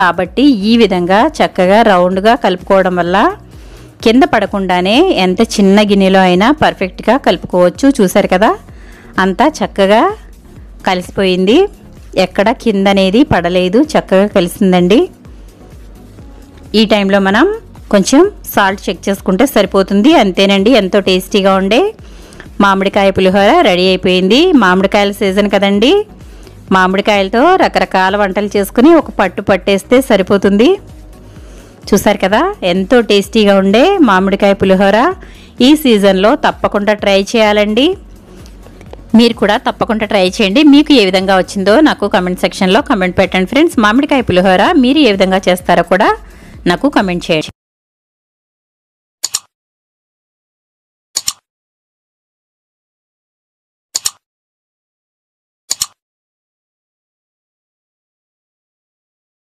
కాబట్టి ఈ విధంగా చక్కగా రౌండ్గా కలుపుకోవడం వల్ల కింద పడకుండానే ఎంత చిన్న గిన్నెలో అయినా పర్ఫెక్ట్గా కలుపుకోవచ్చు. చూసారు కదా, అంతా చక్కగా కలిసిపోయింది, ఎక్కడ కింద అనేది పడలేదు, చక్కగా కలిసిందండి. ఈ టైంలో మనం కొంచెం సాల్ట్ చెక్ చేసుకుంటే సరిపోతుంది. అంతేనండి, ఎంతో టేస్టీగా ఉండే మామిడికాయ పులిహోర రెడీ అయిపోయింది. మామిడికాయల సీజన్ కదండి, మామిడికాయలతో రకరకాల వంటలు చేసుకుని ఒక పట్టు పట్టేస్తే సరిపోతుంది. చూసారు కదా, ఎంతో టేస్టీగా ఉండే మామిడికాయ పులిహోర ఈ సీజన్లో తప్పకుండా ట్రై చేయాలండి. మీరు కూడా తప్పకుండా ట్రై చేయండి. మీకు ఏ విధంగా వచ్చిందో నాకు కమెంట్ సెక్షన్లో కమెంట్ పెట్టండి ఫ్రెండ్స్. మామిడికాయ పులిహోర మీరు ఏ విధంగా చేస్తారో కూడా నాకు కమెంట్ చేయండి.